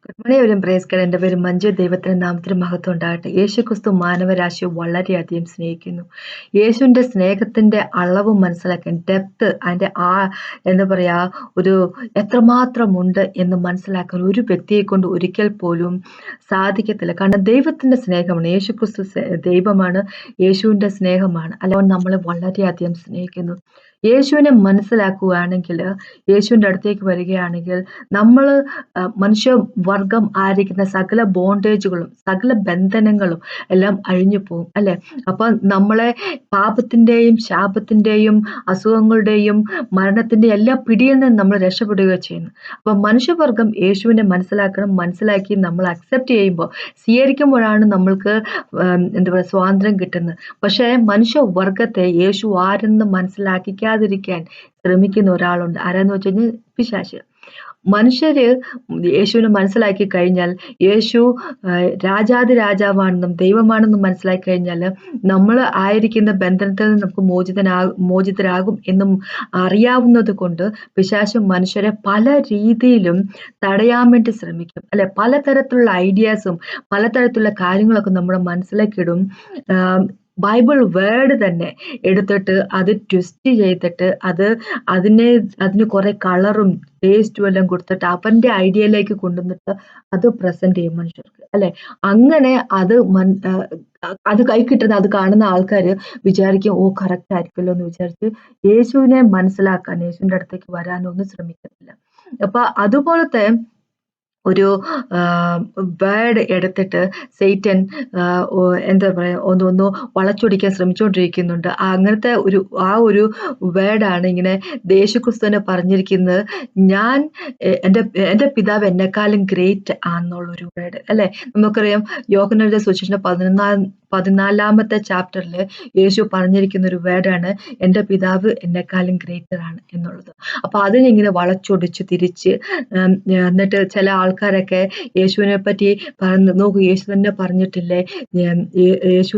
Good പ്രേസ്കർ. എൻ്റെ പേര് മഞ്ജു. ദൈവത്തിന്റെ നാമത്തിന് മഹത്വം ഉണ്ടാകട്ടെ. യേശുക്രിസ്തു മാനവരാശിയെ വളരെയധികം സ്നേഹിക്കുന്നു. യേശുവിൻ്റെ സ്നേഹത്തിന്റെ അളവ് മനസ്സിലാക്കാൻ ഡെപ്ത് അതിൻ്റെ എന്താ പറയാ ഒരു എത്രമാത്രം ഉണ്ട് എന്ന് മനസ്സിലാക്കാൻ ഒരു വ്യക്തിയെ കൊണ്ട് ഒരിക്കൽ പോലും സാധിക്കത്തില്ല. കാരണം ദൈവത്തിന്റെ സ്നേഹമാണ്. യേശുക്രിസ്തു ദൈവമാണ്, യേശുവിൻ്റെ സ്നേഹമാണ്. അല്ലാതെ നമ്മളെ വളരെയധികം സ്നേഹിക്കുന്നു. യേശുവിനെ മനസ്സിലാക്കുകയാണെങ്കിൽ, യേശുവിൻ്റെ അടുത്തേക്ക് വരികയാണെങ്കിൽ നമ്മൾ മനുഷ്യവർഗം ആയിരിക്കുന്ന സകല ബോണ്ടേജുകളും സകല ബന്ധനങ്ങളും എല്ലാം അഴിഞ്ഞു പോകും അല്ലെ. അപ്പൊ നമ്മളെ പാപത്തിന്റെയും ശാപത്തിന്റെയും അസുഖങ്ങളുടെയും മരണത്തിന്റെയും എല്ലാ പിടിയിൽ നിന്ന് നമ്മൾ രക്ഷപ്പെടുക ചെയ്യുന്നു. അപ്പൊ മനുഷ്യവർഗം യേശുവിനെ മനസ്സിലാക്കണം. മനസ്സിലാക്കി നമ്മൾ അക്സെപ്റ്റ് ചെയ്യുമ്പോൾ, സ്വീകരിക്കുമ്പോഴാണ് നമ്മൾക്ക് എന്താ പറയുക സ്വാതന്ത്ര്യം കിട്ടുന്നത്. പക്ഷേ മനുഷ്യവർഗത്തെ യേശു ആരെന്ന് മനസ്സിലാക്കിക്കാതിരിക്കാൻ ശ്രമിക്കുന്ന ഒരാളുണ്ട്. ആരാന്ന് വെച്ച് കഴിഞ്ഞാൽ പിശാച്. മനുഷ്യര് യേശുവിനെ മനസ്സിലാക്കി കഴിഞ്ഞാൽ, യേശു രാജാതി രാജാവാണെന്നും ദൈവമാണെന്നും മനസ്സിലാക്കി കഴിഞ്ഞാൽ, നമ്മൾ ആയിരിക്കുന്ന ബന്ധനത്തിൽ നിന്ന് നമുക്ക് മോചിതരാകും എന്നും അറിയാവുന്നത് കൊണ്ട് പിശാച് മനുഷ്യരെ പല രീതിയിലും തടയാൻ വേണ്ടി ശ്രമിക്കും അല്ലെ. പലതരത്തിലുള്ള ഐഡിയാസും പലതരത്തിലുള്ള കാര്യങ്ങളൊക്കെ നമ്മുടെ മനസ്സിലേക്ക് ഇടും. ബൈബിൾ വേർഡ് തന്നെ എടുത്തിട്ട് അത് ട്വിസ്റ്റ് ചെയ്തിട്ട് അതിന് കുറെ കളറും ടേസ്റ്റും എല്ലാം കൊടുത്തിട്ട് അവന്റെ ഐഡിയയിലേക്ക് കൊണ്ടുവന്നിട്ട് അത് പ്രസന്റ് ചെയ്യും മനുഷ്യർക്ക് അല്ലെ. അങ്ങനെ അത് കൈ കിട്ടുന്ന അത് കാണുന്ന ആൾക്കാര് വിചാരിക്കും, ഓ കറക്റ്റ് ആയിരിക്കുമല്ലോ എന്ന് വിചാരിച്ച് യേശുവിനെ മനസ്സിലാക്കാൻ, യേശുവിന്റെ അടുത്തേക്ക് വരാനൊന്നും ശ്രമിക്കത്തില്ല. അപ്പൊ അതുപോലത്തെ ഒരു വേർഡ് എടുത്തിട്ട് സൈറ്റൻ എന്താ പറയാ ഒന്ന് വളച്ചൊടിക്കാൻ ശ്രമിച്ചുകൊണ്ടിരിക്കുന്നുണ്ട്. അങ്ങനത്തെ ഒരു വേർഡാണ് ഇങ്ങനെ യേശുക്രിസ്തുവിനെ പറഞ്ഞിരിക്കുന്നത്. ഞാൻ എൻ്റെ പിതാവ് എന്നെക്കാളും ഗ്രേറ്റ് ആണെന്നുള്ളൊരു വേർഡ് അല്ലെ. നമുക്കറിയാം യോഹന്നാന്റെ സുവിശേഷം 14-ാമത്തെ ചാപ്റ്ററിൽ യേശു പറഞ്ഞിരിക്കുന്ന ഒരു വേർഡാണ് എൻ്റെ പിതാവ് എന്നെക്കാളും ഗ്രേറ്റർ ആണ് എന്നുള്ളത്. അപ്പൊ അതിനിങ്ങനെ വളച്ചൊടിച്ച് തിരിച്ച് എന്നിട്ട് ചില ആൾക്കാരൊക്കെ യേശുവിനെ പറ്റി നോക്കൂ, യേശു തന്നെ പറഞ്ഞിട്ടില്ലേ യേശു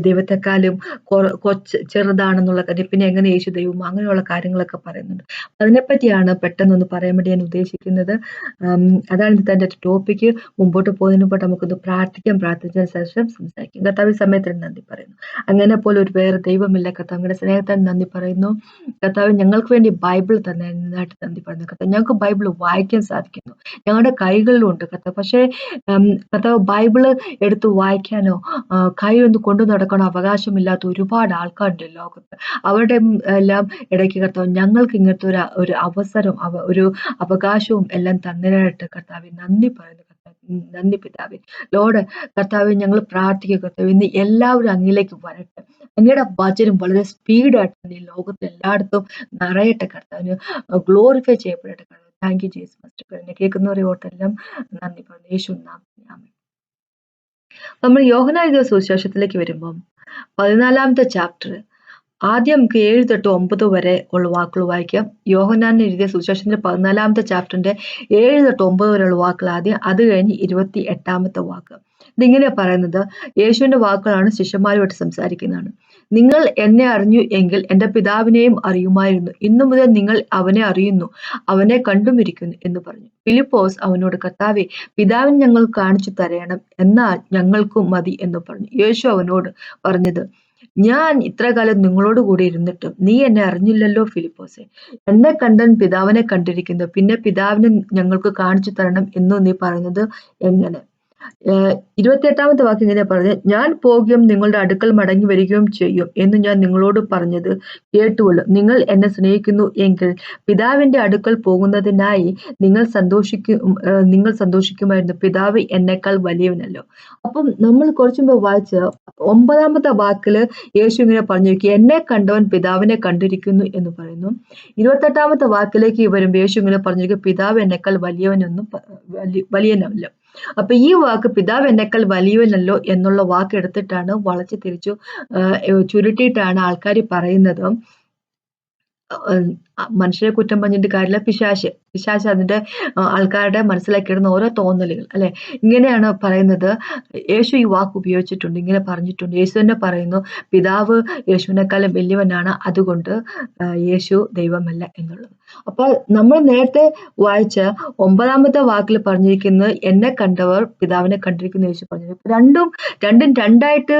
ദൈവത്തെക്കാളും ചെറുതാണെന്നുള്ള കാര്യം, പിന്നെ എങ്ങനെ യേശു ദൈവം, അങ്ങനെയുള്ള കാര്യങ്ങളൊക്കെ പറയുന്നുണ്ട്. അതിനെപ്പറ്റിയാണ് പെട്ടെന്നൊന്ന് പറയാൻ വേണ്ടി ഞാൻ ഉദ്ദേശിക്കുന്നത്. അതാണ് ഇന്നത്തെ ടോപ്പിക്ക്. മുമ്പോട്ട് പോകുന്നതിന് മുമ്പ് നമുക്കൊന്ന് പ്രാർത്ഥിച്ചതിന് ശേഷം സംസാരിക്കും. കർത്താവ് സമയത്തിന് നന്ദി പറയുന്നു. അങ്ങനെ പോലെ ഒരു വേറെ ദൈവമില്ല കർത്താവ്. നിങ്ങളുടെ സ്നേഹത്തിന് നന്ദി പറയുന്നു കർത്താവ്. ഞങ്ങൾക്ക് വേണ്ടി ബൈബിൾ തന്നെ നന്നായിട്ട് നന്ദി പറയുന്നു കർത്താവ്. ഞങ്ങൾക്ക് ബൈബിൾ വായിക്കാൻ സാധിക്കുന്നു, ഞങ്ങളുടെ കൈകളിലും ഉണ്ട് കർത്താവ്. പക്ഷേ കർത്താവ് ബൈബിള് എടുത്ത് വായിക്കാനോ കൈ ഒന്ന് കൊണ്ടു നടക്കാനോ അവകാശമില്ലാത്ത ഒരുപാട് ആൾക്കാരുണ്ട് ലോകത്ത്. അവരുടെ എല്ലാം ഇടയ്ക്ക് കർത്താവ് ഞങ്ങൾക്ക് ഇങ്ങനത്തെ ഒരു അവസരം ഒരു അവകാശവും എല്ലാം തന്നതിനായിട്ട് കർത്താവ് നന്ദി പറയുന്നു കർത്താവ്. നന്ദി പിതാവേ. ലോർഡ് കർത്താവെ, ഞങ്ങൾ പ്രാർത്ഥിക്കുക കർത്താവ്, ഇന്ന് എല്ലാവരും അങ്ങിലേക്ക് വരട്ടെ. അങ്ങയുടെ വചനം വളരെ സ്പീഡായിട്ട് ഈ ലോകത്ത് എല്ലായിടത്തും നിറയട്ടെ കർത്താവിന് ഗ്ലോറിഫൈ ചെയ്യപ്പെടട്ടെ കർത്താവ്. Thank you Jesus master. എന്നെ കേൾക്കുന്നവരോട്ടെല്ലാം നന്ദി പറഞ്ഞു യേശു നാമത്തിൽ. നമ്മൾ യോഹന്നാൻ എഴുതിയ സുവിശേഷത്തിലേക്ക് വരുമ്പം 14-ാമത്തെ ചാപ്റ്റർ ആദ്യം നമുക്ക് 7 തൊട്ട് 9 വരെ ഉള്ള വാക്കുകൾ വായിക്കാം. യോഹന്നാൻ എഴുതിയ സുവിശേഷത്തിന്റെ 14-ാമത്തെ ചാപ്റ്ററിന്റെ 7 തൊട്ട് 9 വരെയുള്ള വാക്കുകൾ ആദ്യം, അത് കഴിഞ്ഞ് 28-ാമത്തെ വാക്ക്. ഇതിങ്ങനെ പറയുന്നത്, യേശുവിന്റെ വാക്കുകളാണ്, ശിഷ്യന്മാരുമായിട്ട് സംസാരിക്കുന്നതാണ്. നിങ്ങൾ എന്നെ അറിഞ്ഞു എങ്കിൽ എൻ്റെ പിതാവിനെയും അറിയുമായിരുന്നു. ഇന്നു മുതൽ നിങ്ങൾ അവനെ അറിയുന്നു, അവനെ കണ്ടുമിരിക്കുന്നു എന്ന് പറഞ്ഞു. ഫിലിപ്പോസ് അവനോട്, കർത്താവേ, പിതാവിനെ ഞങ്ങൾ കാണിച്ചു തരയണം, എന്നാൽ ഞങ്ങൾക്കും മതി എന്ന് പറഞ്ഞു. യേശു അവനോട് പറഞ്ഞത്, ഞാൻ ഇത്രകാലം നിങ്ങളോട് കൂടി ഇരുന്നിട്ടും നീ എന്നെ അറിഞ്ഞില്ലല്ലോ ഫിലിപ്പോസേ. എന്നെ കണ്ടൻ പിതാവിനെ കണ്ടിരിക്കുന്നു, പിന്നെ പിതാവിനെ ഞങ്ങൾക്ക് കാണിച്ചു തരണം എന്ന് നീ പറയുന്നത് എങ്ങനെ? 28-ാമത്തെ വാക്ക് ഇങ്ങനെ പറഞ്ഞത്, ഞാൻ പോകുകയും നിങ്ങളുടെ അടുക്കൽ മടങ്ങി വരികയും ചെയ്യും എന്ന് ഞാൻ നിങ്ങളോട് പറഞ്ഞത് കേട്ടുവല്ലോ. നിങ്ങൾ എന്നെ സ്നേഹിക്കുന്നു എങ്കിൽ പിതാവിന്റെ അടുക്കൽ പോകുന്നതിനായി നിങ്ങൾ സന്തോഷിക്കുമായിരുന്നു. പിതാവ് എന്നെക്കാൾ വലിയവനല്ലോ. അപ്പം നമ്മൾ കുറച്ചു മുമ്പ് വായിച്ച 9-ാമത്തെ വാക്കില് യേശു ഇങ്ങനെ പറഞ്ഞിരിക്കും, എന്നെ കണ്ടവൻ പിതാവിനെ കണ്ടിരിക്കുന്നു എന്ന് പറയുന്നു. 28-ാമത്തെ വാക്കിലേക്ക് വരുമ്പോൾ യേശു ഇങ്ങനെ പറഞ്ഞിരിക്കും, പിതാവ് എന്നെക്കാൾ വലിയവനല്ലോ. അപ്പൊ ഈ വാക്ക് പിതാവ് എന്നെക്കാൾ വലിയവനല്ലോ എന്നുള്ള വാക്ക് എടുത്തിട്ടാണ് വളച്ചു തിരിച്ചു ചുരുട്ടിയിട്ടാണ് ആൾക്കാർ പറയുന്നത്. മനുഷ്യരെ കുറ്റം പറഞ്ഞിട്ട് കാര്യമില്ല, പിശാച് പിശാച് അതിന്റെ ആൾക്കാരുടെ മനസ്സിലേക്ക് ഇടുന്ന ഓരോ തോന്നലുകൾ അല്ലെ. ഇങ്ങനെയാണ് പറയുന്നത്. യേശു ഈ വാക്ക് ഉപയോഗിച്ചിട്ടുണ്ട്, ഇങ്ങനെ പറഞ്ഞിട്ടുണ്ട്. യേശു തന്നെ പറയുന്നു, പിതാവ് യേശുവിനെക്കാളും വലിയവനാണ്, അതുകൊണ്ട് യേശു ദൈവമല്ല എന്നുള്ളത്. അപ്പോൾ നമ്മൾ നേരത്തെ വായിച്ച 9-ാമത്തെ വാക്കിൽ പറഞ്ഞിരിക്കുന്നത്, എന്നെ കണ്ടവർ പിതാവിനെ കണ്ടിരിക്കുന്നു യേശു പറഞ്ഞു. രണ്ടും രണ്ടായിട്ട്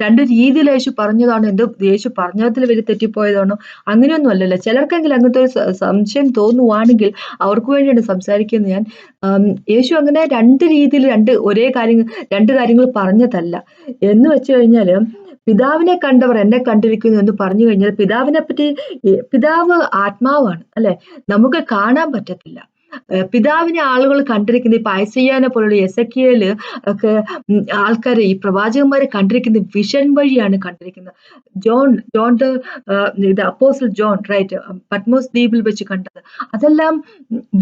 രണ്ട് രീതിയിൽ യേശു പറഞ്ഞതാണോ, എന്തോ യേശു പറഞ്ഞതിൽ വലിയ തെറ്റിപ്പോയതാണോ, അങ്ങനെയൊന്നും അല്ലല്ലോ. ചിലർക്കെങ്കിലും അങ്ങനത്തെ ഒരു സംശയം തോന്നുവാണെങ്കിൽ അവർക്ക് വേണ്ടിയാണ് സംസാരിക്കുന്നത് ഞാൻ. യേശു അങ്ങനെ രണ്ട് രീതിയിൽ രണ്ട് കാര്യങ്ങൾ പറഞ്ഞതല്ല. എന്ന് വെച്ച് കഴിഞ്ഞാല്, പിതാവിനെ കണ്ടവർ എന്നെ കണ്ടിരിക്കുന്നു എന്ന് പറഞ്ഞു കഴിഞ്ഞാൽ, പിതാവിനെ പറ്റി, പിതാവ് ആത്മാവാണ് അല്ലെ, നമുക്ക് കാണാൻ പറ്റത്തില്ല. പിതാവിനെ ആളുകൾ കണ്ടിരിക്കുന്നത് ഇപ്പൊ ഐസയ്യാനെ പോലുള്ള എസെക്കിയേല് ഒക്കെ ആൾക്കാര്, ഈ പ്രവാചകന്മാരെ കണ്ടിരിക്കുന്നത് വിഷൻ വഴിയാണ് കണ്ടിരിക്കുന്നത്. ജോൺ ഇത് അപ്പോസ്റ്റൽ ജോൺ, റൈറ്റ്, പത്മോസ് ദ്വീപിൽ വെച്ച് കണ്ടത് അതെല്ലാം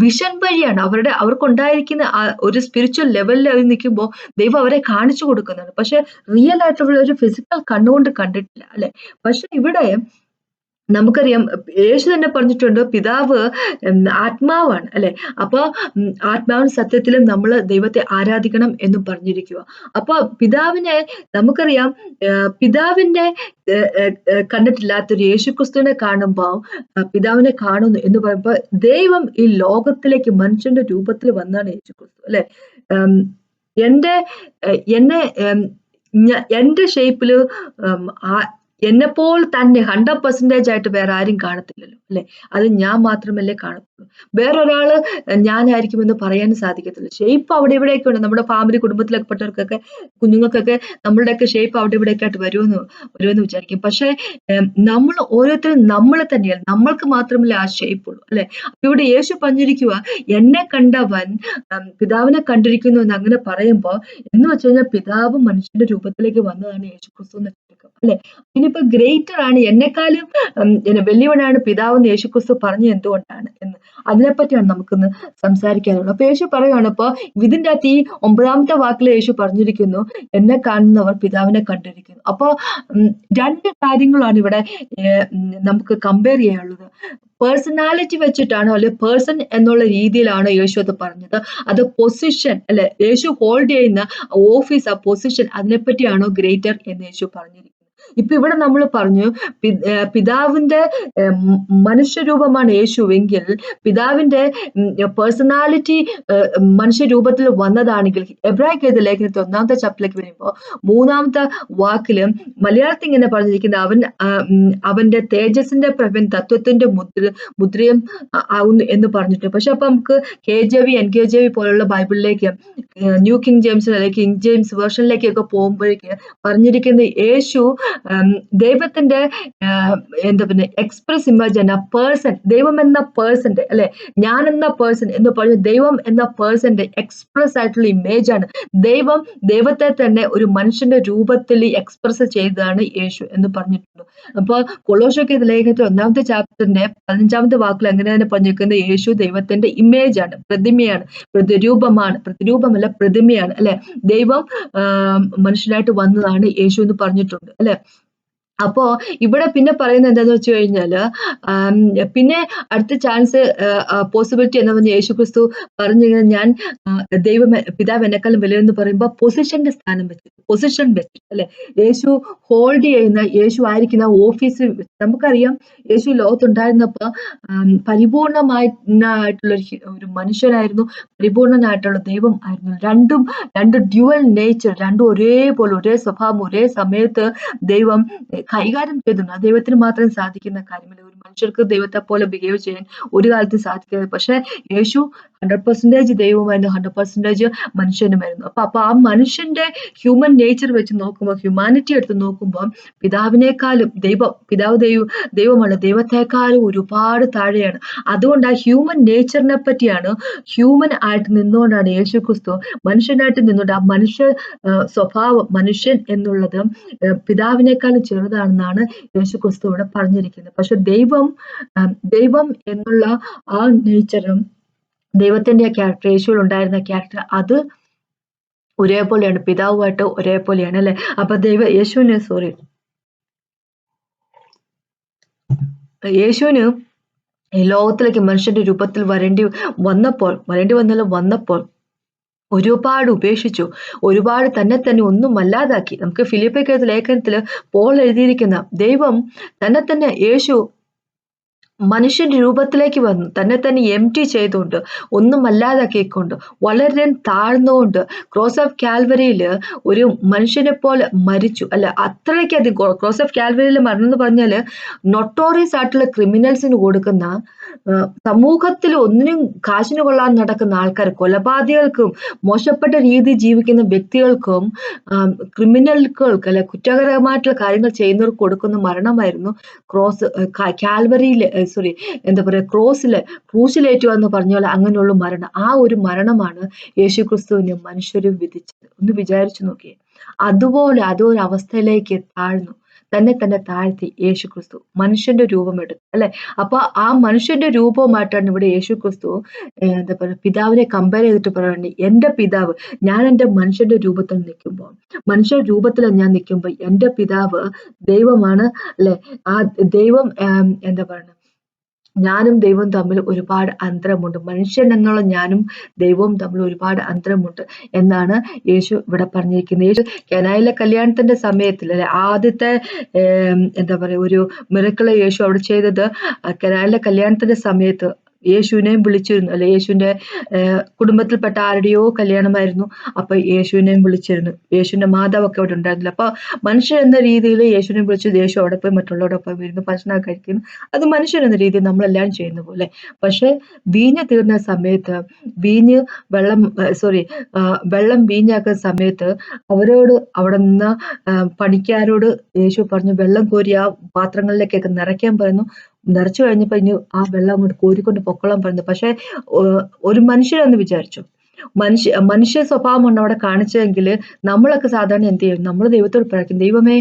വിഷൻ വഴിയാണ്. അവർക്കുണ്ടായിരിക്കുന്ന ഒരു സ്പിരിച്വൽ ലെവലിൽ അവർ നിൽക്കുമ്പോൾ ദൈവം അവരെ കാണിച്ചു കൊടുക്കുന്നുണ്ട്. പക്ഷെ റിയൽ ആയിട്ടുള്ള ഒരു ഫിസിക്കൽ കണ്ണുകൊണ്ട് കണ്ടിട്ടില്ല അല്ലെ. പക്ഷെ ഇവിടെ നമുക്കറിയാം, യേശു തന്നെ പറഞ്ഞിട്ടുണ്ട്, പിതാവ് ആത്മാവാണ് അല്ലെ. അപ്പൊ ആത്മാവും സത്യത്തിലും നമ്മൾ ദൈവത്തെ ആരാധിക്കണം എന്നും പറഞ്ഞിരിക്കുക. അപ്പൊ പിതാവിനെ നമുക്കറിയാം, പിതാവിന്റെ കണ്ടിട്ടില്ലാത്തൊരു യേശുക്രിസ്തുവിനെ കാണുമ്പോൾ പിതാവിനെ കാണുന്നു എന്ന് പറയുമ്പോ, ദൈവം ഈ ലോകത്തിലേക്ക് മനുഷ്യന്റെ രൂപത്തിൽ വന്നാണ് യേശുക്രിസ്തു അല്ലെ. എന്റെ ഷേപ്പില് എന്നെപ്പോൾ തന്നെ 100% ആയിട്ട് വേറെ ആരും കാണത്തില്ലല്ലോ അല്ലെ. അത് ഞാൻ മാത്രമല്ലേ കാണത്തുള്ളൂ. വേറൊരാള് ഞാനായിരിക്കുമെന്ന് പറയാൻ സാധിക്കത്തില്ല. ഷേപ്പ് അവിടെ ഇവിടെയൊക്കെ ഉണ്ട്. നമ്മുടെ ഫാമിലി കുടുംബത്തിലൊക്കെ പെട്ടവർക്കൊക്കെ, കുഞ്ഞുങ്ങൾക്കൊക്കെ നമ്മളുടെയൊക്കെ ഷേപ്പ് അവിടെ ഇവിടെയൊക്കെ ആയിട്ട് വരുമെന്ന് വിചാരിക്കും. പക്ഷെ നമ്മൾ ഓരോരുത്തരും നമ്മൾ തന്നെയാണ്, നമ്മൾക്ക് മാത്രമല്ലേ ആ ഷേപ്പ് ഉള്ളൂ അല്ലെ. അപ്പൊ ഇവിടെ യേശു പറഞ്ഞിരിക്കുക, എന്നെ കണ്ടവൻ പിതാവിനെ കണ്ടിരിക്കുന്നു എന്ന് അങ്ങനെ പറയുമ്പോ, എന്ന് വെച്ച് കഴിഞ്ഞാൽ പിതാവ് മനുഷ്യന്റെ രൂപത്തിലേക്ക് വന്നതാണ് യേശു ക്രിസ്തു എന്ന് അല്ലെ. ഇനിയിപ്പോ ഗ്രേറ്റർ ആണ്, എന്നെക്കാളും വലിയവനാണ് പിതാവ് എന്ന് യേശുക്രിസ്തു പറഞ്ഞു എന്തുകൊണ്ടാണ് എന്ന്, അതിനെപ്പറ്റിയാണ് നമുക്കിന്ന് സംസാരിക്കാനുള്ളത്. അപ്പൊ യേശു പറയുകയാണ്, ഇപ്പൊ ഇതിന്റെ അകത്ത് ഈ 9-ാമത്തെ വാക്കിൽ യേശു പറഞ്ഞിരിക്കുന്നു, എന്നെ കാണുന്നവർ പിതാവിനെ കണ്ടിരിക്കുന്നു. അപ്പൊ രണ്ട് കാര്യങ്ങളാണ് ഇവിടെ നമുക്ക് കമ്പയർ ചെയ്യാനുള്ളത്. പേഴ്സണാലിറ്റി വെച്ചിട്ടാണോ, അല്ലെ പേഴ്സൺ എന്നുള്ള രീതിയിലാണോ യേശു അത് പറഞ്ഞത്, അത് പൊസിഷൻ അല്ലെ, യേശു ഹോൾഡ് ചെയ്യുന്ന ഓഫീസ്, ആ പൊസിഷൻ, അതിനെപ്പറ്റിയാണോ ഗ്രേറ്റർ എന്ന് യേശു പറഞ്ഞിരിക്കുന്നത്. ഇപ്പൊ ഇവിടെ നമ്മൾ പറഞ്ഞു, പിതാവിന്റെ മനുഷ്യരൂപമാണ് യേശുവെങ്കിൽ, പിതാവിന്റെ പേഴ്സണാലിറ്റി മനുഷ്യരൂപത്തിൽ വന്നതാണെങ്കിൽ, എബ്രായർക്ക് എഴുതിയ ലേഖനത്തിൽ 1-ാമത്തെ ചാപ്റ്ററിലേക്ക് വരുമ്പോ 3-ാമത്തെ വാക്കില് മലയാളത്തിൽ ഇങ്ങനെ പറഞ്ഞിരിക്കുന്നത്, അവന്റെ തേജസ്സിന്റെ പ്രഭൻ തത്വത്തിന്റെ മുദ്രയും ആവുന്നു എന്ന് പറഞ്ഞിട്ട്. പക്ഷെ അപ്പൊ നമുക്ക് KJV NKJV പോലുള്ള ബൈബിളിലേക്ക്, ന്യൂ കിങ് ജെയിംസ് അല്ലെങ്കിൽ കിങ് ജെയിംസ് വേർഷനിലേക്കൊക്കെ പോകുമ്പോഴേക്ക് പറഞ്ഞിരിക്കുന്ന, യേശു ദൈവത്തിന്റെ എന്താ പിന്നെ എക്സ്പ്രസ് ഇമേജ് ആണ്. പേഴ്സൺ, ദൈവം എന്ന പേഴ്സന്റെ അല്ലെ, ഞാൻ എന്ന പേഴ്സൺ എന്ന് പറഞ്ഞ ദൈവം എന്ന പേഴ്സന്റെ എക്സ്പ്രസ് ആയിട്ടുള്ള ഇമേജ് ആണ്. ദൈവത്തെ തന്നെ ഒരു മനുഷ്യന്റെ രൂപത്തിൽ എക്സ്പ്രസ് ചെയ്തതാണ് യേശു എന്ന് പറഞ്ഞിട്ടുണ്ട്. അപ്പൊ കൊളോസ്യർക്ക് ലേഖനത്തിൽ 1-ാമത്തെ ചാപ്റ്ററിന്റെ 15-ാമത്തെ വാക്കിൽ അങ്ങനെ തന്നെ പറഞ്ഞിരിക്കുന്നത്, യേശു ദൈവത്തിന്റെ ഇമേജ് ആണ്, പ്രതിമയാണ്, പ്രതിരൂപമല്ല പ്രതിമയാണ് അല്ലെ. ദൈവം മനുഷ്യനായിട്ട് വന്നതാണ് യേശു എന്ന് പറഞ്ഞിട്ടുണ്ട് അല്ലെ. അപ്പോ ഇവിടെ പിന്നെ പറയുന്നത് എന്താന്ന് വെച്ച് കഴിഞ്ഞാല്, പിന്നെ അടുത്ത ചാൻസ് പോസിബിലിറ്റി എന്താ പറഞ്ഞ, യേശുക്രിസ്തു പറഞ്ഞു, ഞാൻ പിതാവ് എന്നെക്കാളും വിലയെന്ന് പറയുമ്പോ പൊസിഷന്റെ സ്ഥാനം വെച്ചിട്ട്, പൊസിഷൻ വെച്ചിട്ട് അല്ലെ, യേശു ഹോൾഡ് ചെയ്യുന്ന, യേശു ആയിരിക്കുന്ന ഓഫീസ്. നമുക്കറിയാം, യേശു ലോകത്തുണ്ടായിരുന്നപ്പോ പരിപൂർണമായിട്ടുള്ള ഒരു മനുഷ്യനായിരുന്നു, പരിപൂർണനായിട്ടുള്ള ദൈവം ആയിരുന്നു. രണ്ട് ഡ്യുവൽ നേച്ചർ, രണ്ടും ഒരേപോലെ, ഒരേ സ്വഭാവം, ഒരേ സമയത്ത് ദൈവം കൈകാര്യം ചെയ്തിട്ടുണ്ട്. അത് ദൈവത്തിന് മാത്രം സാധിക്കുന്ന കാര്യമല്ല. ഒരു മനുഷ്യർക്ക് ദൈവത്തെ പോലെ ബിഹേവ് ചെയ്യാൻ ഒരു കാലത്ത് സാധിക്കാതെ. പക്ഷെ യേശു 100% ദൈവമായിരുന്നു, 100% മനുഷ്യനുമായിരുന്നു. അപ്പൊ ആ മനുഷ്യന്റെ ഹ്യൂമൻ നേച്ചർ വെച്ച് നോക്കുമ്പോൾ, ഹ്യൂമാനിറ്റി എടുത്ത് നോക്കുമ്പോൾ, പിതാവിനേക്കാളും ദൈവമാണ്, ദൈവത്തെക്കാളും ഒരുപാട് താഴെയാണ്. അതുകൊണ്ട് ആ ഹ്യൂമൻ നേച്ചറിനെ പറ്റിയാണ്, ഹ്യൂമൻ ആയിട്ട് നിന്നുകൊണ്ടാണ് യേശു ക്രിസ്തു മനുഷ്യനായിട്ട് നിന്നുകൊണ്ട്, ആ മനുഷ്യ സ്വഭാവം, മനുഷ്യൻ എന്നുള്ളത് പിതാവിനേക്കാളും ചെറുതാണെന്നാണ് യേശു ക്രിസ്തു ഇവിടെ പറഞ്ഞിരിക്കുന്നത്. പക്ഷെ ദൈവം എന്നുള്ള ആ നേച്ചറും, ദൈവത്തിന്റെ ക്യാരക്ടർ, യേശുവിൽ ഉണ്ടായിരുന്ന ക്യാരക്ടർ, അത് ഒരേപോലെയാണ്, പിതാവുമായിട്ട് ഒരേപോലെയാണ് അല്ലെ. അപ്പൊ യേശുവിന് ഈ ലോകത്തിലേക്ക് മനുഷ്യന്റെ രൂപത്തിൽ വന്നപ്പോൾ ഒരുപാട് ഉപേക്ഷിച്ചു. ഒരുപാട് തന്നെ ഒന്നുമല്ലാതാക്കി. നമുക്ക് ഫിലിപ്പിയർക്കെഴുതിയ ലേഖനത്തില് പോൾ എഴുതിയിരിക്കുന്ന ദൈവം തന്നെ യേശു മനുഷ്യന്റെ രൂപത്തിലേക്ക് വന്നു. തന്നെ എംപ്റ്റി ചെയ്തുകൊണ്ട്, ഒന്നുമല്ലാതാക്കിക്കൊണ്ട്, വളരെ താഴ്ന്നുകൊണ്ട് ക്രോസ് ഓഫ് കാൽവരിയില് ഒരു മനുഷ്യനെ പോലെ മരിച്ചു. അല്ല, അത്രയ്ക്കധികം ക്രോസ് ഓഫ് കാൽവരിയിലെ മരണം എന്ന് പറഞ്ഞാല് നൊട്ടോറിയസ് ആയിട്ടുള്ള ക്രിമിനൽസിന് കൊടുക്കുന്ന, സമൂഹത്തിൽ ഒന്നിനും കാശിന് കൊള്ളാൻ നടക്കുന്ന ആൾക്കാർ, കൊലപാതകൾക്കും മോശപ്പെട്ട രീതി ജീവിക്കുന്ന വ്യക്തികൾക്കും ക്രിമിനലുകൾക്ക് അല്ലെ കുറ്റകരമായിട്ടുള്ള കാര്യങ്ങൾ ചെയ്യുന്നവർക്ക് കൊടുക്കുന്ന മരണമായിരുന്നു കാൽവറിയിലെ എന്താ പറയുക ക്രൂശിലേറ്റുക എന്ന് പറഞ്ഞ പോലെ അങ്ങനെയുള്ള മരണം. ആ ഒരു മരണമാണ് യേശുക്രിസ്തുവിനെ മനുഷ്യരും വിധിച്ചത്. ഒന്ന് വിചാരിച്ചു നോക്കിയേ. അതുപോലെ അതൊരു അവസ്ഥയിലേക്ക് താഴ്ന്നു, തന്നെ താഴ്ത്തി യേശുക്രിസ്തു മനുഷ്യന്റെ രൂപം എടുത്തു അല്ലെ. അപ്പൊ ആ മനുഷ്യന്റെ രൂപവുമായിട്ടാണ് ഇവിടെ യേശുക്രിസ്തു എന്താ പറയുക പിതാവിനെ കമ്പയർ ചെയ്തിട്ട് പറയുന്നത്, എന്റെ പിതാവ്, ഞാൻ എന്റെ മനുഷ്യന്റെ രൂപത്തിൽ നിൽക്കുമ്പോൾ, മനുഷ്യ രൂപത്തിൽ ഞാൻ നിൽക്കുമ്പോൾ എന്റെ പിതാവ് ദൈവമാണ് അല്ലെ. ആ ദൈവം എന്താ പറയുക, ഞാനും ദൈവവും തമ്മിൽ ഒരുപാട് അന്തരമുണ്ട്, മനുഷ്യൻ എന്നുള്ള ഞാനും ദൈവവും തമ്മിൽ ഒരുപാട് അന്തരമുണ്ട് എന്നാണ് യേശു ഇവിടെ പറഞ്ഞിരിക്കുന്നത്. യേശു കനായിലെ കല്യാണത്തിന്റെ സമയത്തിൽ അല്ലെ, ആദ്യത്തെ എന്താ പറയുക ഒരു മിറക്കിള് യേശു അവിടെ ചെയ്തത്, കനായിലെ കല്യാണത്തിന്റെ സമയത്ത് യേശുവിനെയും വിളിച്ചിരുന്നു അല്ലെ. യേശുവിന്റെ കുടുംബത്തിൽപ്പെട്ട ആരുടെയോ കല്യാണമായിരുന്നു. അപ്പൊ യേശുവിനെയും വിളിച്ചിരുന്നു. യേശുവിന്റെ മാതാവൊക്കെ അവിടെ ഉണ്ടായിരുന്നില്ല. അപ്പൊ മനുഷ്യൻ എന്ന രീതിയിൽ യേശുവിനെ വിളിച്ച് യേശു അവിടെ പോയി മറ്റുള്ളവരോടൊപ്പം ഇരുന്ന് ഭക്ഷണമൊക്കെ കഴിക്കുന്നു. അത് മനുഷ്യൻ എന്ന രീതിയിൽ നമ്മളെല്ലാം ചെയ്യുന്ന പോലെ. പക്ഷെ വീഞ്ഞ് തീർന്ന സമയത്ത് വെള്ളം വീഞ്ഞാക്കുന്ന സമയത്ത് അവരോട് അവിടെ നിന്ന് പണിക്കാരോട് യേശു പറഞ്ഞു, വെള്ളം കോരി ആ പാത്രങ്ങളിലേക്കൊക്കെ നിറയ്ക്കാൻ പറയുന്നു. നിറച്ചു കഴിഞ്ഞപ്പോ ഇനി ആ വെള്ളം അങ്ങോട്ട് കോരിക്കൊണ്ട് പൊക്കോളാൻ പറയുന്നു. പക്ഷെ ഒരു മനുഷ്യനെന്ന് വിചാരിച്ചു, മനുഷ്യ സ്വഭാവമാണ് അവിടെ കാണിച്ചതെങ്കിൽ നമ്മളൊക്കെ സാധാരണ എന്ത് ചെയ്യും? നമ്മൾ ദൈവത്തോട് പ്രാർത്ഥിക്കും, ദൈവമേ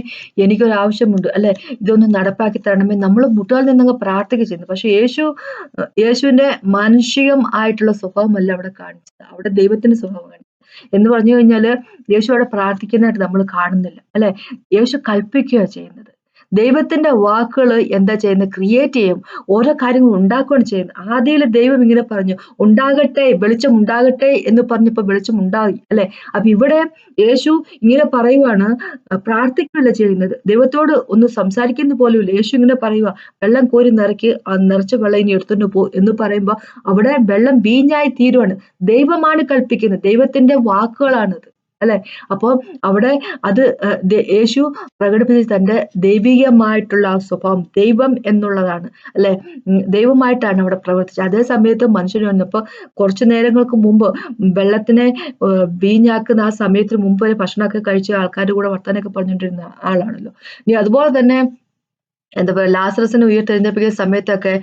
എനിക്കൊരാവശ്യമുണ്ട് അല്ലെ, ഇതൊന്ന് നടപ്പാക്കി തരണമേ, നമ്മൾ മുട്ടുകാൽ നിന്നങ്ങ് പ്രാർത്ഥിക്കുക ചെയ്യുന്നു. പക്ഷെ യേശുവിന്റെ മാനുഷികം ആയിട്ടുള്ള സ്വഭാവമല്ല അവിടെ കാണിച്ചത്, അവിടെ ദൈവത്തിന്റെ സ്വഭാവം കാണിച്ചത്. എന്ന് പറഞ്ഞു കഴിഞ്ഞാല് യേശു അവിടെ പ്രാർത്ഥിക്കുന്നതായിട്ട് നമ്മൾ കാണുന്നില്ല അല്ലെ. യേശു കൽപ്പിക്കുകയാണ് ചെയ്യുന്നത്. ദൈവത്തിന്റെ വാക്കുകൾ എന്താ ചെയ്യുന്നത്? ക്രിയേറ്റ് ചെയ്യും, ഓരോ കാര്യങ്ങൾ ഉണ്ടാക്കുകയാണ് ചെയ്യുന്നത്. ആദ്യയിൽ ദൈവം ഇങ്ങനെ പറഞ്ഞു, ഉണ്ടാകട്ടെ, വെളിച്ചം ഉണ്ടാകട്ടെ എന്ന് പറഞ്ഞപ്പോ വെളിച്ചം ഉണ്ടായി അല്ലെ. അപ്പൊ ഇവിടെ യേശു ഇങ്ങനെ പറയുവാണ്, പ്രാർത്ഥിക്കുകയല്ല ചെയ്യുന്നത്, ദൈവത്തോട് ഒന്ന് സംസാരിക്കുന്ന പോലുമില്ല. യേശു ഇങ്ങനെ പറയുക, വെള്ളം കോരി നിറച്ച വെള്ളം ഇനി എടുത്തുകൊണ്ട് പോ എന്ന് പറയുമ്പോ അവിടെ വെള്ളം വീഞ്ഞായി തീരുവാണ്. ദൈവമാണ് കൽപ്പിക്കുന്നത്, ദൈവത്തിന്റെ വാക്കുകളാണിത് അല്ലെ. അപ്പൊ അവിടെ അത് യേശു പ്രകടിപ്പിച്ച് തന്റെ ദൈവികമായിട്ടുള്ള ആ സ്വഭാവം, ദൈവം എന്നുള്ളതാണ് അല്ലെ. ദൈവമായിട്ടാണ് അവിടെ പ്രവർത്തിച്ചത്. അതേ സമയത്ത് മനുഷ്യന് വന്നപ്പോ കുറച്ചു നേരങ്ങൾക്ക് മുമ്പ് വെള്ളത്തിനെ വീഞ്ഞാക്കുന്ന ആ സമയത്തിന് മുമ്പ് വരെ ഭക്ഷണമൊക്കെ കഴിച്ച ആൾക്കാരുടെ കൂടെ വർത്താനൊക്കെ പറഞ്ഞുകൊണ്ടിരുന്ന ആളാണല്ലോ. ഇനി അതുപോലെ തന്നെ എന്താ പറയുക, ലാസറസിനെ ഉയർത്തെഴുന്നേൽപ്പിക്കുന്ന സമയത്തൊക്കെ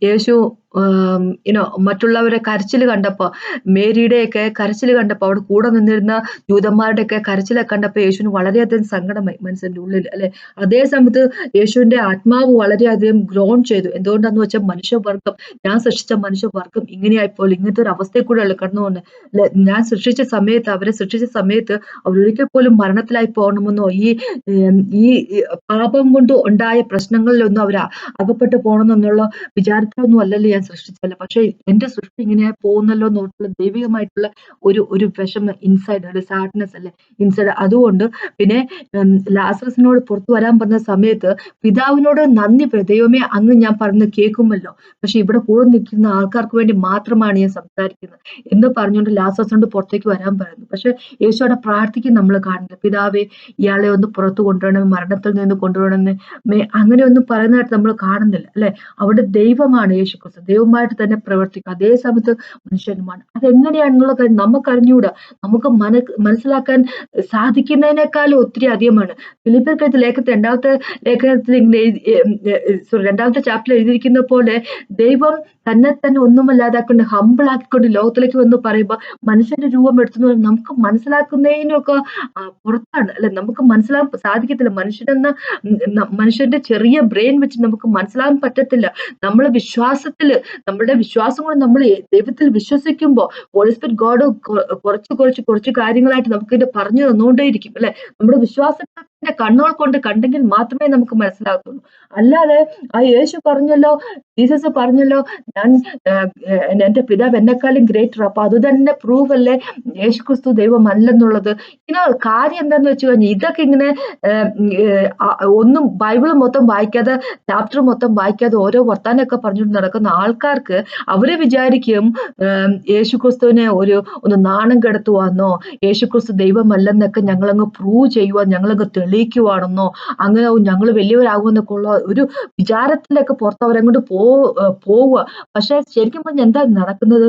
യേശു മറ്റുള്ളവരെ കരച്ചിൽ കണ്ടപ്പോ, മേരിയുടെയൊക്കെ കരച്ചിൽ കണ്ടപ്പോ, അവിടെ കൂടെ നിന്നിരുന്ന ജൂതന്മാരുടെയൊക്കെ കരച്ചിലൊക്കെ കണ്ടപ്പോ യേശുവിന് വളരെയധികം സങ്കടമായി മനസ്സിന്റെ ഉള്ളിൽ അല്ലെ. അതേ സമയത്ത് യേശുവിന്റെ ആത്മാവ് വളരെയധികം ഗ്രോൺ ചെയ്തു. എന്തുകൊണ്ടാന്ന് വെച്ചാൽ മനുഷ്യവർഗം, ഞാൻ സൃഷ്ടിച്ച മനുഷ്യവർഗം ഇങ്ങനെയായിപ്പോൾ ഇങ്ങനത്തെ ഒരു അവസ്ഥയിൽ കൂടെയല്ലേ കടന്നുകൊണ്ട് അല്ലെ. ഞാൻ അവരെ സൃഷ്ടിച്ച സമയത്ത് അവരൊരിക്കൽ പോലും മരണത്തിലായി പോകണമെന്നോ ഈ പാപം കൊണ്ട് ഉണ്ടായ പ്രശ്നങ്ങളിലൊന്നും അവർ അകപ്പെട്ടു പോകണമെന്നുള്ള വിചാരത്തിലൊന്നും അല്ലല്ലോ ഞാൻ സൃഷ്ടിച്ചല്ല. പക്ഷെ എന്റെ സൃഷ്ടി ഇങ്ങനെയായി പോകുന്നല്ലോ എന്നുള്ള ദൈവികമായിട്ടുള്ള ഒരു വിഷമം ഇൻസൈഡ്, ഒരു സാഡ്നെസ് അല്ലെ ഇൻസൈഡ്. അതുകൊണ്ട് പിന്നെ ലാസറസിനോട് പുറത്തു വരാൻ പറഞ്ഞ സമയത്ത് പിതാവിനോട് നന്ദി പറയും, ദൈവമേ അങ്ങ് ഞാൻ പറയുന്നത് കേൾക്കുമല്ലോ, പക്ഷെ ഇവിടെ കൂടെ നിൽക്കുന്ന ആൾക്കാർക്ക് വേണ്ടി മാത്രമാണ് ഞാൻ സംസാരിക്കുന്നത് എന്ന് പറഞ്ഞുകൊണ്ട് ലാസറസിനോട് പുറത്തേക്ക് വരാൻ പറയുന്നു. പക്ഷെ യേശുവിടെ പ്രാർത്ഥിക്കും നമ്മൾ കാണുന്നത്, പിതാവേ ഇയാളെ ഒന്ന് പുറത്തു കൊണ്ടുവരണം, മരണത്തിൽ നിന്ന് കൊണ്ടുവരണമെന്ന് അങ്ങനെയൊന്നും പറയുന്നതായിട്ട് നമ്മൾ കാണുന്നില്ല അല്ലെ. അവിടെ ദൈവമാണ് യേശുക്രിസ്തു, ദൈവമായിട്ട് തന്നെ പ്രവർത്തിക്കും, അതേ സമയത്ത് മനുഷ്യനുമാണ്. അതെങ്ങനെയാണെന്നുള്ള കാര്യം നമുക്ക് അറിഞ്ഞുകൂടാ, നമുക്ക് മനസ്സിലാക്കാൻ സാധിക്കുന്നതിനേക്കാളും ഒത്തിരി അധികമാണ്. ഫിലിപ്പിയർക്കെഴുതിയ ലേഖനത്തിൽ രണ്ടാമത്തെ ചാപ്റ്ററിൽ എഴുതിയിരിക്കുന്ന പോലെ ദൈവം തന്നെ ഒന്നുമല്ലാതാക്കൊണ്ട് ഹമ്പിൾ ആക്കിക്കൊണ്ട് ലോകത്തിലേക്ക് വന്ന് പറയുമ്പോൾ മനുഷ്യന്റെ രൂപം എടുത്തു നമുക്ക് മനസ്സിലാക്കുന്നതിനൊക്കെ പുറത്താണ് അല്ലെ. നമുക്ക് മനസ്സിലാക്കാൻ സാധിക്കത്തില്ല. മനുഷ്യന്റെ ചെറിയ ബ്രെയിൻ വെച്ച് നമുക്ക് മനസ്സിലാക്കാൻ പറ്റത്തില്ല. നമ്മുടെ വിശ്വാസം കൊണ്ട് നമ്മൾ ദൈവത്തിൽ വിശ്വസിക്കുമ്പോൾ ഹോളി സ്പിരിറ്റ് ഗോഡ് കുറച്ച് കാര്യങ്ങളായിട്ട് നമുക്ക് ഇത് പറഞ്ഞു തന്നുകൊണ്ടേയിരിക്കും അല്ലെ. നമ്മുടെ വിശ്വാസത്തെ ദൈവത്തിന്റെ കണ്ണുകൾ കൊണ്ട് കണ്ടെങ്കിൽ മാത്രമേ നമുക്ക് മനസ്സിലാകത്തുള്ളൂ. അല്ലാതെ ആ യേശു പറഞ്ഞല്ലോ, ജീസസ് പറഞ്ഞല്ലോ, ഞാൻ എന്റെ പിതാവ് എന്നെക്കാളും ഗ്രേറ്റർ, അപ്പൊ അത് തന്നെ പ്രൂഫ് അല്ലേ യേശുക്രിസ്തു ദൈവമല്ലെന്നുള്ളത്. കാര്യം എന്താന്ന് വെച്ച് കഴിഞ്ഞാൽ ഇതൊക്കെ ഇങ്ങനെ ഒന്നും ബൈബിള് മൊത്തം വായിക്കാതെ, ചാപ്റ്റർ മൊത്തം വായിക്കാതെ ഓരോ വർത്താനമൊക്കെ പറഞ്ഞുകൊണ്ട് നടക്കുന്ന ആൾക്കാർക്ക് അവര് വിചാരിക്കും യേശുക്രിസ്തുവിനെ ഒന്ന് നാണം കെടുത്തുവാന്നോ, യേശുക്രിസ്തു ദൈവമല്ലെന്നൊക്കെ ഞങ്ങളങ്ങ് പ്രൂവ് ചെയ്യുവാ, ഞങ്ങളങ്ങ് തെളിയിക്കുവാണെന്നോ, അങ്ങനെ ഞങ്ങൾ വലിയവരാകുമെന്നൊക്കെ ഉള്ള ഒരു വിചാരത്തിലൊക്കെ പുറത്ത് അവരങ്ങോട്ട് പോവുക. പക്ഷെ ശരിക്കും പറഞ്ഞാൽ എന്താ നടക്കുന്നത്?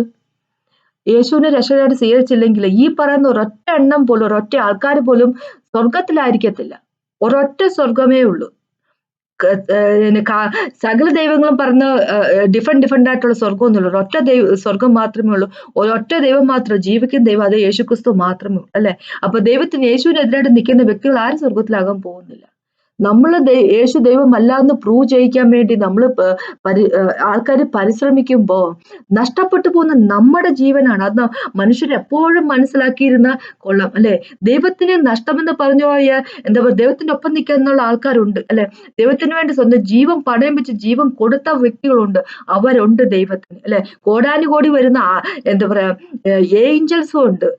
യേശുവിനെ രക്ഷകനായിട്ട് സ്വീകരിച്ചില്ലെങ്കിൽ ഈ പറയുന്ന ഒരൊറ്റ എണ്ണം പോലും, ഒരൊറ്റ ആൾക്കാർ പോലും സ്വർഗത്തിലായിരിക്കത്തില്ല. ഒരൊറ്റ സ്വർഗമേ ഉള്ളൂ. സകല ദൈവങ്ങളും പറഞ്ഞ ഡിഫറെന്റ് ആയിട്ടുള്ള സ്വർഗമൊന്നുമില്ല. ഒരൊറ്റ സ്വർഗം മാത്രമേ ഉള്ളൂ. ഒരൊറ്റ ദൈവം മാത്രം, ജീവിക്കുന്ന ദൈവം, അത് യേശുക്രിസ്തു മാത്രമേ ഉള്ളൂ അല്ലെ? അപ്പൊ യേശുവിനെതിരായിട്ട് നിൽക്കുന്ന വ്യക്തികൾ ആരും സ്വർഗത്തിലാകാൻ പോകുന്നില്ല. നമ്മള് യേശു ദൈവമല്ല എന്ന് പ്രൂവ് ചെയ്യിക്കാൻ വേണ്ടി നമ്മള് ആൾക്കാർ പരിശ്രമിക്കുമ്പോ നഷ്ടപ്പെട്ടു പോകുന്ന നമ്മുടെ ജീവനാണ്. അത് മനുഷ്യരെപ്പോഴും മനസ്സിലാക്കിയിരുന്ന കൊള്ളാം അല്ലെ? ദൈവത്തിന് നഷ്ടമെന്ന് പറഞ്ഞു പോയ എന്താ പറയുക, ദൈവത്തിന്റെ ഒപ്പം നിൽക്കാനുള്ള ആൾക്കാരുണ്ട് അല്ലെ? ദൈവത്തിന് വേണ്ടി സ്വന്തം ജീവൻ പണയം വെച്ച് ജീവൻ കൊടുത്ത വ്യക്തികളുണ്ട്. അവരുണ്ട് ദൈവത്തിന് അല്ലെ? കോടാനുകോടി വരുന്ന എന്താ പറയാ ഏഞ്ചൽസും ഉണ്ട്,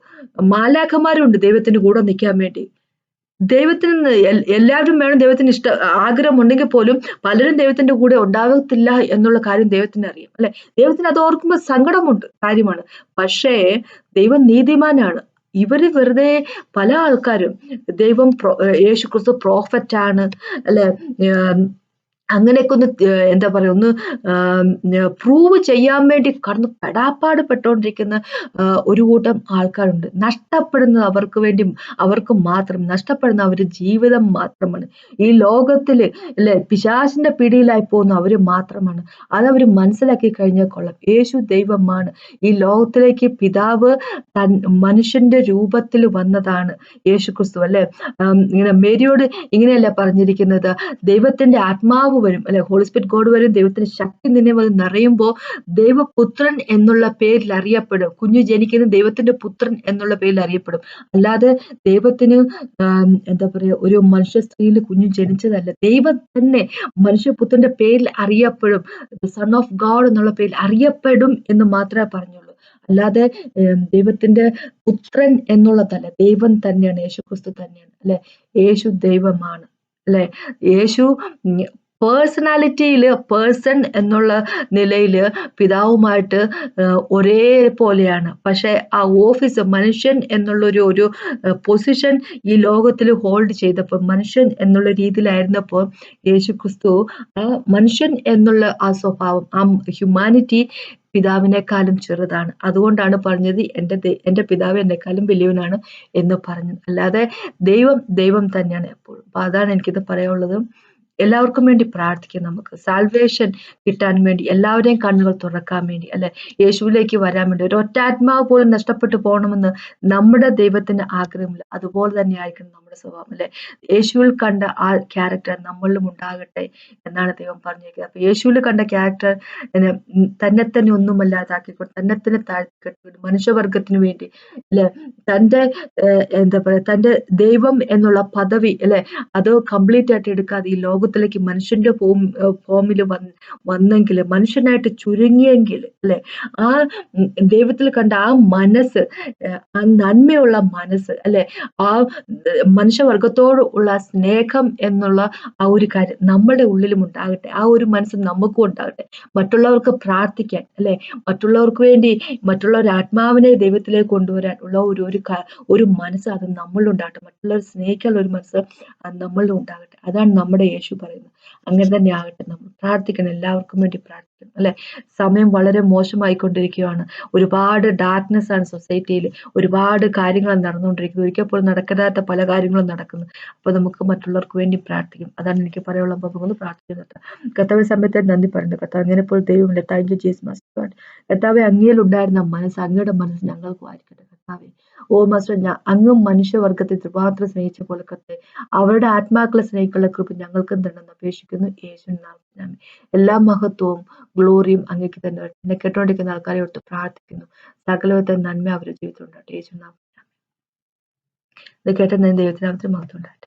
മാലാഖമാരും ഉണ്ട് ദൈവത്തിന് കൂടെ നിൽക്കാൻ വേണ്ടി. ദൈവത്തിന് എല്ലാവരും വേണം, ദൈവത്തിന് ആഗ്രഹം ഉണ്ടെങ്കിൽ പോലും പലരും ദൈവത്തിന്റെ കൂടെ ഉണ്ടാകത്തില്ല എന്നുള്ള കാര്യം ദൈവത്തിന് അറിയാം അല്ലെ? ദൈവത്തിന് അത് ഓർക്കുമ്പോൾ സങ്കടമുണ്ട്, കാര്യമാണ്. പക്ഷേ ദൈവം നീതിമാനാണ്. ഇവര് വെറുതെ പല ആൾക്കാരും ദൈവം യേശുക്രിസ്തു പ്രോഫറ്റ് ആണ് അല്ലെ, അങ്ങനെയൊക്കെ ഒന്ന് എന്താ പറയാ ഒന്ന് പ്രൂവ് ചെയ്യാൻ വേണ്ടി കടന്ന് പെടാപ്പാട് പെട്ടുകൊണ്ടിരിക്കുന്ന ഒരു കൂട്ടം ആൾക്കാരുണ്ട്. നഷ്ടപ്പെടുന്നത് അവർക്ക് വേണ്ടി, അവർക്ക് മാത്രം നഷ്ടപ്പെടുന്ന അവരുടെ ജീവിതം മാത്രമാണ്. ഈ ലോകത്തില് അല്ലെ പിശാചിന്റെ പിടിയിലായി പോകുന്ന അവര് മാത്രമാണ്. അതവര് മനസ്സിലാക്കി കഴിഞ്ഞാൽ കൊള്ളാം. യേശു ദൈവമാണ്. ഈ ലോകത്തിലേക്ക് പിതാവ് മനുഷ്യന്റെ രൂപത്തിൽ വന്നതാണ് യേശുക്രിസ്തു അല്ലെ? ഇങ്ങനെ മേരിയോട് ഇങ്ങനെയല്ല പറഞ്ഞിരിക്കുന്നത്, ദൈവത്തിന്റെ ആത്മാവ് വരും അല്ലെ, ഹോളി സ്പിരിറ്റ് ഗോഡ് വരും, ദൈവത്തിന്റെ ശക്തി നിന്നെ വന്ന് നിറയുമ്പോ ദൈവപുത്രൻ എന്നുള്ള പേരിൽ അറിയപ്പെടും. കുഞ്ഞു ജനിക്കുന്ന ദൈവത്തിന്റെ പുത്രൻ എന്നുള്ള പേരിൽ അറിയപ്പെടും. അല്ലാതെ ദൈവത്തിന് എന്താ പറയാ ഒരു മനുഷ്യ സ്ത്രീയിൽ കുഞ്ഞു ജനിച്ചതല്ല. ദൈവം തന്നെ മനുഷ്യപുത്രന്റെ പേരിൽ അറിയപ്പെടും, സൺ ഓഫ് ഗോഡ് എന്നുള്ള പേരിൽ അറിയപ്പെടും എന്ന് മാത്രമേ പറഞ്ഞുള്ളൂ. അല്ലാതെ ദൈവത്തിന്റെ പുത്രൻ എന്നുള്ളതല്ല, ദൈവം തന്നെയാണ്, യേശുക്രിസ്തു തന്നെയാണ് അല്ലെ? യേശു ദൈവമാണ് അല്ലെ? യേശു പേഴ്സണാലിറ്റിയില്, പേഴ്സൺ എന്നുള്ള നിലയില് പിതാവുമായിട്ട് ഒരേപോലെയാണ്. പക്ഷെ ആ ഓഫീസ്, മനുഷ്യൻ എന്നുള്ള ഒരു പൊസിഷൻ ഈ ലോകത്തിൽ ഹോൾഡ് ചെയ്തപ്പോൾ, മനുഷ്യൻ എന്നുള്ള രീതിയിലായിരുന്നപ്പോൾ യേശുക്രിസ്തു ആ മനുഷ്യൻ എന്നുള്ള ആ സ്വഭാവം, ആ ഹ്യൂമാനിറ്റി പിതാവിനേക്കാളും ചെറുതാണ്. അതുകൊണ്ടാണ് പറഞ്ഞത് എന്റെ പിതാവ് എന്നെക്കാളും വലിയവനാണ് എന്ന് പറഞ്ഞത്. അല്ലാതെ ദൈവം തന്നെയാണ് എപ്പോഴും. അപ്പൊ അതാണ് എനിക്കിത് പറയാനുള്ളത്. എല്ലാവർക്കും വേണ്ടി പ്രാർത്ഥിക്കാം. നമുക്ക് സാൽവേഷൻ കിട്ടാൻ വേണ്ടി, എല്ലാവരെയും കണ്ണുകൾ തുറക്കാൻ വേണ്ടി അല്ലെ, യേശുവിലേക്ക് വരാൻ വേണ്ടി. ഒരൊറ്റ ആത്മാവ് പോലും നഷ്ടപ്പെട്ടു പോകണമെന്ന് നമ്മുടെ ദൈവത്തിന് ആഗ്രഹമില്ല. അതുപോലെ തന്നെ ആയിരിക്കണം നമ്മുടെ സ്വഭാവം അല്ലെ? യേശുവിൽ കണ്ട ആ ക്യാരക്ടർ നമ്മളിലും ഉണ്ടാകട്ടെ എന്നാണ് ദൈവം പറഞ്ഞിരിക്കുന്നത്. അപ്പൊ യേശുവിൽ കണ്ട ക്യാരക്ടർ തന്നെ ഒന്നുമല്ലാതാക്കിക്കൊണ്ട്, തന്നെ താഴ്ത്തിക്കെട്ടുകൊണ്ട് മനുഷ്യവർഗത്തിന് വേണ്ടി അല്ലെ, തന്റെ എന്താ പറയാ തന്റെ ദൈവം എന്നുള്ള പദവി അല്ലെ, അത് കംപ്ലീറ്റ് ആയിട്ട് എടുക്കാതെ ഈ ലോകത്തിലേക്ക് മനുഷ്യന്റെ ഫോമിൽ വന്നെങ്കിൽ, മനുഷ്യനായിട്ട് ചുരുങ്ങിയെങ്കിൽ അല്ലെ, ആ ദൈവത്തിൽ കണ്ട ആ മനസ്സ്, ആ നന്മയുള്ള മനസ്സ് അല്ലെ, ആ മനുഷ്യവർഗത്തോട് ഉള്ള സ്നേഹം എന്നുള്ള ആ ഒരു കാര്യം നമ്മുടെ ഉള്ളിലും ഉണ്ടാകട്ടെ. ആ ഒരു മനസ്സ് നമുക്കും ഉണ്ടാകട്ടെ. മറ്റുള്ളവർക്ക് പ്രാർത്ഥിക്കാൻ അല്ലെ, മറ്റുള്ളവർക്ക് വേണ്ടി, മറ്റുള്ളവരുടെ ആത്മാവിനെ ദൈവത്തിലേക്ക് കൊണ്ടുവരാൻ ഉള്ള ഒരു മനസ്സ് അത് നമ്മളിലുണ്ടാകട്ടെ. മറ്റുള്ളവർ സ്നേഹിക്കാനുള്ള ഒരു മനസ്സ് അത് നമ്മളിലും ഉണ്ടാകട്ടെ. അതാണ് നമ്മുടെ യേശു പറയുന്നത്. അങ്ങനെ തന്നെ ആകട്ടെ. നമ്മൾ പ്രാർത്ഥിക്കണം, എല്ലാവർക്കും വേണ്ടി പ്രാർത്ഥിക്കണം അല്ലെ? സമയം വളരെ മോശമായിക്കൊണ്ടിരിക്കുകയാണ്. ഒരുപാട് ഡാർക്ക്നെസ് ആണ് സൊസൈറ്റിയിൽ. ഒരുപാട് കാര്യങ്ങൾ നടന്നുകൊണ്ടിരിക്കുന്നത്. ഒരിക്കൽ പോലും നടക്കാത്ത പല കാര്യങ്ങളും നടക്കുന്നു. അപ്പൊ നമുക്ക് മറ്റുള്ളവർക്ക് വേണ്ടി പ്രാർത്ഥിക്കും. അതാണ് എനിക്ക് പറയാനുള്ളത്. അപ്പൊ നമുക്ക് പ്രാർത്ഥിക്കുന്നത്. കർത്താവ് സമയത്ത് നന്ദി പറയുന്നു. കർത്താവ് അങ്ങനെ പോലെ ദൈവമില്ല. Thank you Jesus master. കർത്താവെ, അങ്ങയിലുണ്ടായിരുന്ന മനസ്സ്, അങ്ങയുടെ മനസ്സ് ഞങ്ങൾക്കും ആയിരിക്കട്ടെ കർത്താവെ. ഓ മാസ്റ്റർ, അങ്ങും മനുഷ്യവർഗത്തെ ത്രിപാത്രം സ്നേഹിച്ച പോലെ കർത്താവെ, അവരുടെ ആത്മാക്കളെ സ്നേഹിക്കാനുള്ള കൃപ ഞങ്ങൾക്കും തന്നെന്ന് അപേക്ഷിക്കുന്നു യേശുവിൻ നാമത്തിൽ. എല്ലാ മഹത്വവും ഗ്ലോറിയും അങ്ങേക്ക് തന്നെ. എന്നെ കേട്ടുകൊണ്ടിരിക്കുന്ന ആൾക്കാരെ ഒട്ട് പ്രാർത്ഥിക്കുന്നു. സകലവിധ നന്മ അവരുടെ ജീവിതത്തിൽ ഉണ്ടാകട്ടെ യേശുവിൻ നാമത്തിൽ. ഇത് കേട്ട ദൈവത്തിനാമത്തിൽ മഹത്വം ഉണ്ടാകട്ടെ.